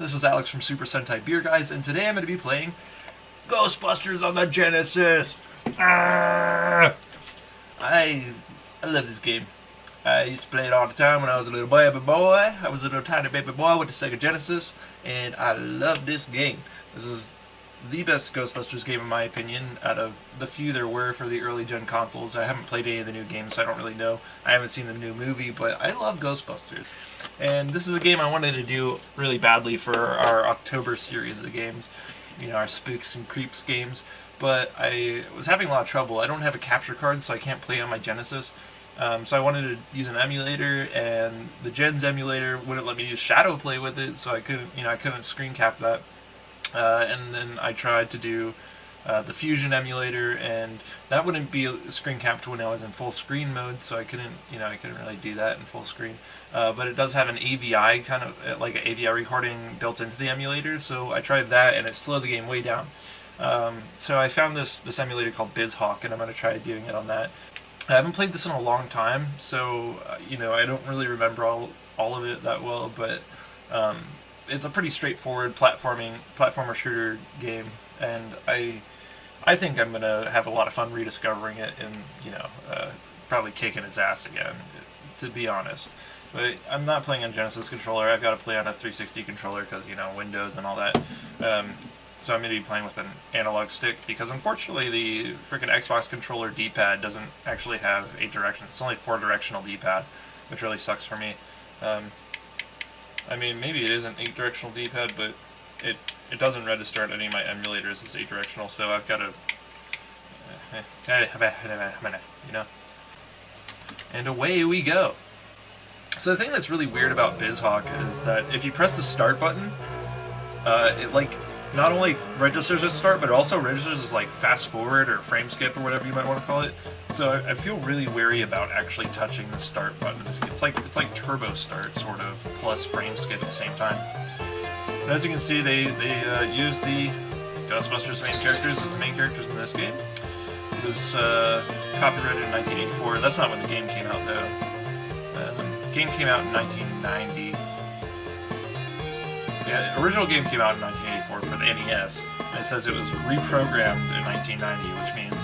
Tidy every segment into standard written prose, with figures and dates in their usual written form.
This is Alex from Super Sentai Beer Guys, and today I'm going to be playing Ghostbusters on the Genesis! I love this game. I used to play it all the time when I was a little baby boy. I was a little tiny baby boy with the Sega Genesis, and I love this game. This is the best Ghostbusters game in my opinion, out of the few there were for the early gen consoles. I haven't played any of the new games, so I don't really know. I haven't seen the new movie, but I love Ghostbusters. And this is a game I wanted to do really badly for our October series of games, you know, our Spooks and Creeps games, but I was having a lot of trouble. I don't have a capture card, so I can't play on my Genesis. So I wanted to use an emulator, and the Gen's emulator wouldn't let me use Shadow Play with it, so I couldn't screen cap that. And then I tried to do the Fusion emulator, and that wouldn't be screen capped when I was in full screen mode, so I couldn't really do that in full screen. But it does have an AVI kind of like an AVI recording built into the emulator, so I tried that, and it slowed the game way down. So I found this emulator called BizHawk, and I'm going to try doing it on that. I haven't played this in a long time, so I don't really remember all of it that well, but it's a pretty straightforward platformer shooter game, and I think I'm gonna have a lot of fun rediscovering it and probably kicking its ass again, to be honest. But I'm not playing on Genesis controller. I've got to play on a 360 controller because Windows and all that. So I'm going to be playing with an analog stick because unfortunately the freaking Xbox controller D-pad doesn't actually have 8 directions. It's only 4-directional D-pad, which really sucks for me. I mean, maybe it is an 8-directional D-pad, but it doesn't register on any of my emulators as 8-directional, so I've got to, and away we go. So the thing that's really weird about BizHawk is that if you press the start button, it not only registers as start, but it also registers as fast forward or frame skip or whatever you might want to call it. So I feel really wary about actually touching the start button. It's like turbo start sort of plus frame skip at the same time. And as you can see, they use the Ghostbusters main characters as the main characters in this game. It was copyrighted in 1984. That's not when the game came out though. The game came out in 1990. Yeah, the original game came out in 1984 for the NES, and it says it was reprogrammed in 1990, which means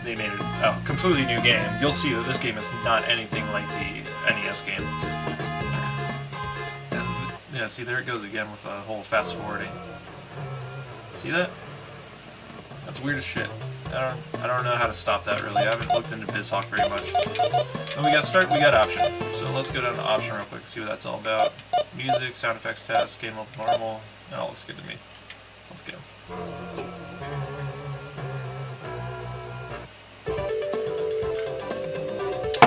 they made a completely new game. You'll see that this game is not anything like the NES game. And, yeah, see, there it goes again with the whole fast forwarding. See that? That's weird as shit. I don't know how to stop that really. I haven't looked into BizHawk very much. Then we got start, we got option. So let's go down to option real quick, see what that's all about. Music, sound effects task, game mode normal. That all looks good to me. Let's go.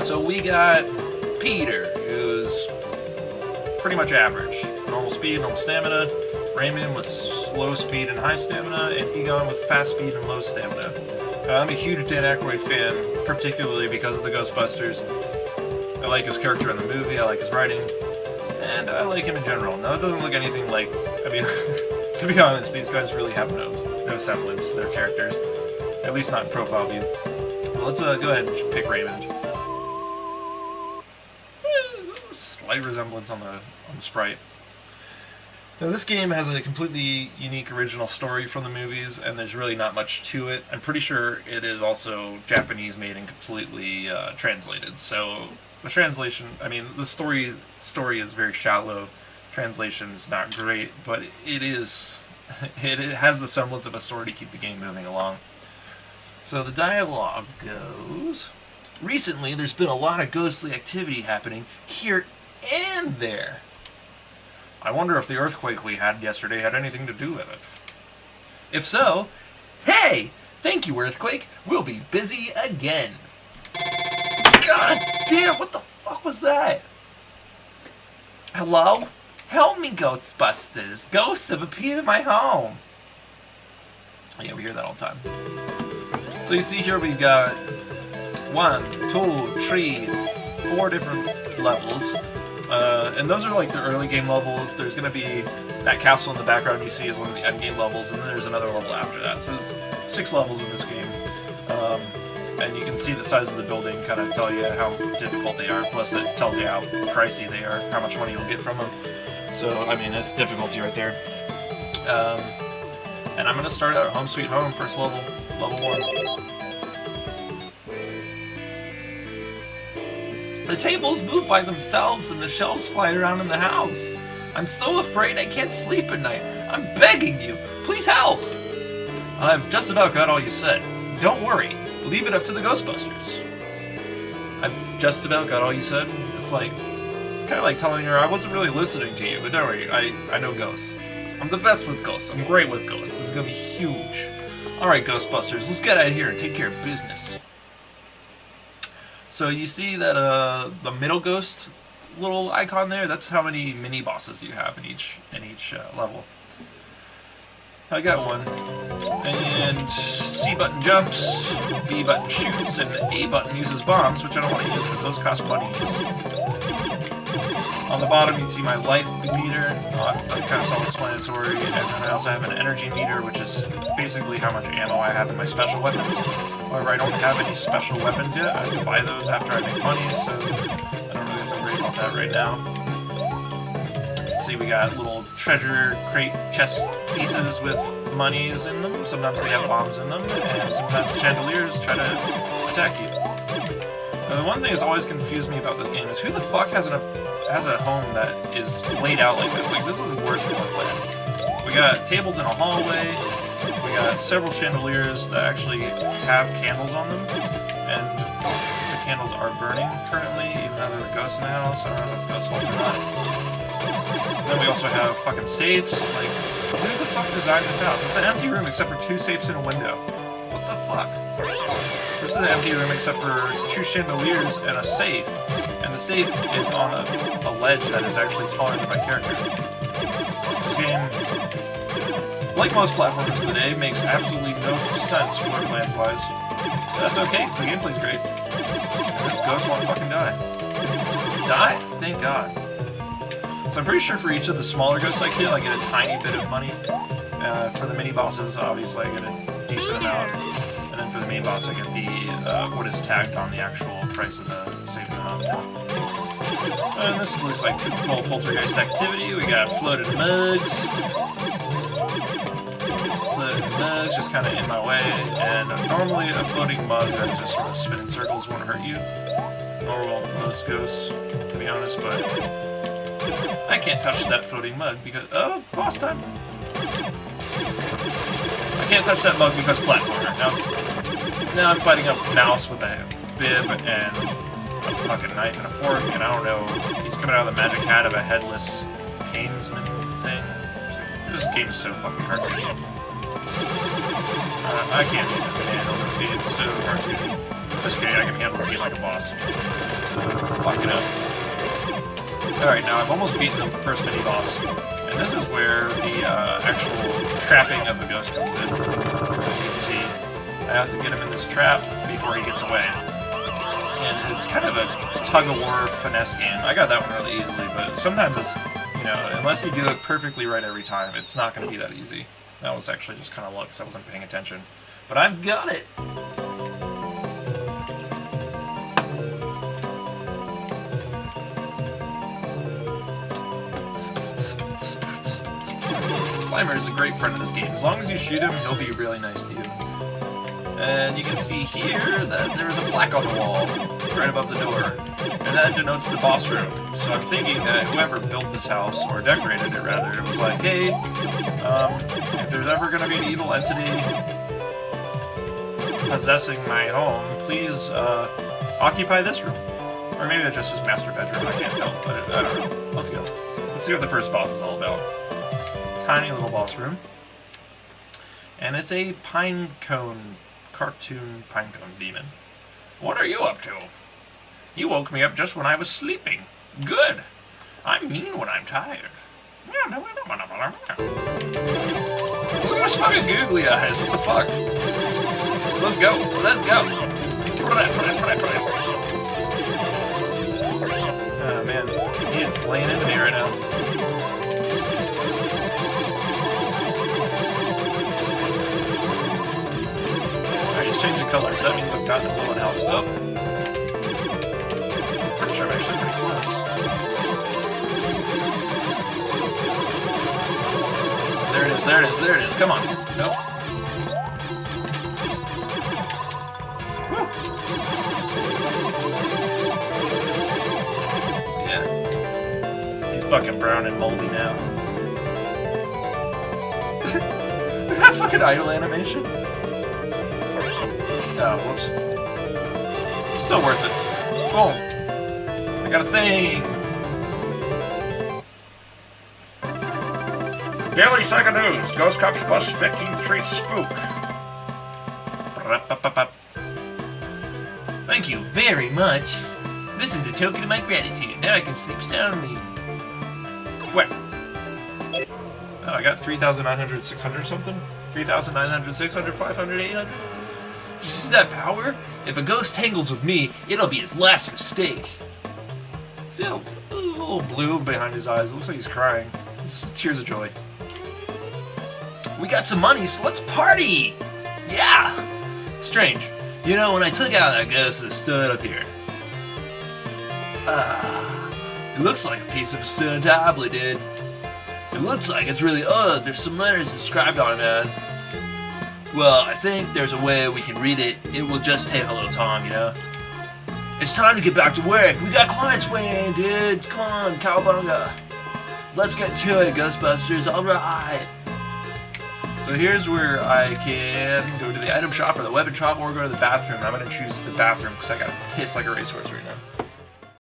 So we got Peter, who's pretty much average. Normal speed, normal stamina. Raymond with slow speed and high stamina, and Egon with fast speed and low stamina. I'm a huge Dan Aykroyd fan, particularly because of the Ghostbusters. I like his character in the movie, I like his writing, and I like him in general. Now, it doesn't look anything like, I mean, to be honest, these guys really have no semblance to their characters, at least not in profile view. Well, let's go ahead and pick Raymond. There's a slight resemblance on the sprite. Now, this game has a completely unique original story from the movies, and there's really not much to it. I'm pretty sure it is also Japanese made and completely translated. So the translation, I mean, the story is very shallow. Translation is not great, but it has the semblance of a story to keep the game moving along. So the dialogue goes, recently there's been a lot of ghostly activity happening here and there. I wonder if the earthquake we had yesterday had anything to do with it. If so, hey! Thank you, earthquake. We'll be busy again. God damn, what the fuck was that? Hello? Help me, Ghostbusters. Ghosts have appeared in my home. Yeah, we hear that all the time. So you see here we've got 1, 2, 3, 4 different levels. And those are like the early game levels. There's going to be that castle in the background you see is one of the end game levels, and then there's another level after that. So there's 6 levels in this game. And you can see the size of the building kind of tell you how difficult they are, plus it tells you how pricey they are, how much money you'll get from them. So, I mean, that's difficulty right there. And I'm gonna start out Home Sweet Home, first level, level 1. The tables move by themselves and the shelves fly around in the house. I'm so afraid I can't sleep at night. I'm begging you, please help! I've just about got all you said. Don't worry, leave it up to the Ghostbusters. I've just about got all you said? It's kind of like telling her I wasn't really listening to you, but don't worry, I know ghosts. I'm the best with ghosts. I'm great with ghosts. This is gonna be huge. Alright, Ghostbusters, let's get out of here and take care of business. So you see that the middle ghost little icon there? That's how many mini bosses you have in each level. I got one. And C button jumps, B button shoots, and A button uses bombs, which I don't want to use because those cost money. On the bottom you see my life meter. That's kind of self-explanatory. And then I also have an energy meter, which is basically how much ammo I have in my special weapons. However, I don't have any special weapons yet. I have to buy those after I make money, so I don't really have to worry about that right now. See, we got little treasure crate chest pieces with monies in them. Sometimes they have bombs in them, and sometimes chandeliers try to attack you. Now, the one thing that's always confused me about this game is who the fuck has a home that is laid out like this? Like, this is worse than one plan. We got tables in a hallway. We got several chandeliers that actually have candles on them, and the candles are burning currently, even though there are ghosts in the house. I don't know if that's ghost fault or not. Then we also have fucking safes. Like, who the fuck designed this house? It's an empty room except for 2 safes and a window. What the fuck? This is an empty room except for 2 chandeliers and a safe. And the safe is on a ledge that is actually taller than my character. This game, like most platformers of the day, makes absolutely no sense floor plans-wise. That's okay, because the gameplay's great. And this ghost won't fucking die. Die? Thank God. So I'm pretty sure for each of the smaller ghosts I kill, I get a tiny bit of money. For the mini-bosses, obviously, I get a decent amount. And then for the main boss, I get the what is tagged on the actual price of the safe and home. And this looks like typical poltergeist activity. We got floated mugs. Floated mugs just kind of in my way. And normally a floating mug that just sort of spin in circles won't hurt you. Nor will most ghosts, to be honest, but I can't touch that floating mug because... Oh, boss time! I can't touch that mug because platformer. Now I'm fighting a mouse with a bib and a fucking knife and a fork, and I don't know, he's coming out of the magic hat of a headless canesman thing. This game is so fucking cartoony. I can't even handle this game, it's so cartoony. Just kidding, I can handle this game like a boss. Fuck it up. Alright, now I've almost beaten the first mini-boss, and this is where the actual trapping of the ghost comes in. As you can see, I have to get him in this trap before he gets away. And it's kind of a tug-of-war finesse game. I got that one really easily, but sometimes it's, you know, unless you do it perfectly right every time, it's not going to be that easy. That was actually just kind of luck, because I wasn't paying attention. But I've got it! Slimer is a great friend in this game. As long as you shoot him, he'll be really nice to you. And you can see here that there's a plaque on the wall, right above the door. And that denotes the boss room. So I'm thinking that whoever built this house, or decorated it rather, it was like, hey, if there's ever going to be an evil entity possessing my home, please occupy this room. Or maybe it's just his master bedroom, I can't tell, but I don't know. Let's go. Let's see what the first boss is all about. Tiny little boss room. And it's a cartoon pinecone demon. What are you up to? You woke me up just when I was sleeping. Good. I'm mean when I'm tired. Look at those fucking googly eyes. What the fuck? Let's go. Let's go. Oh man, he is laying into me right now. Changing colors. That means I've gotten a low on health. Oh. Pretty sure I'm actually pretty close. There it is. is, there it is, there it is. Come on. Nope. Woo. Yeah. He's fucking brown and moldy now. That fucking idle animation? Oh, whoops. Still worth it. Boom. I got a thing. Daily Sega News. Ghost Cops bust 15th Street spook. Thank you very much. This is a token of my gratitude. Now I can sleep soundly. Quick. Oh, I got 3,900, 600 something? 3,900, 600, 500, 800? Did you see that power? If a ghost tangles with me, it'll be his last mistake. See a little blue behind his eyes. It looks like he's crying. It's tears of joy. We got some money, so let's party! Yeah! Strange. You know, when I took out that ghost that stood up here, it looks like a piece of a stone tablet, dude. It looks like it's really old. There's some letters inscribed on it, man. Well, I think there's a way we can read it. It will just take a little time, you know? It's time to get back to work. We got clients waiting, dudes. Come on, cowabunga. Let's get to it, Ghostbusters. Alright. So here's where I can go to the item shop or the weapon shop or go to the bathroom. I'm going to choose the bathroom because I got to piss like a racehorse right now.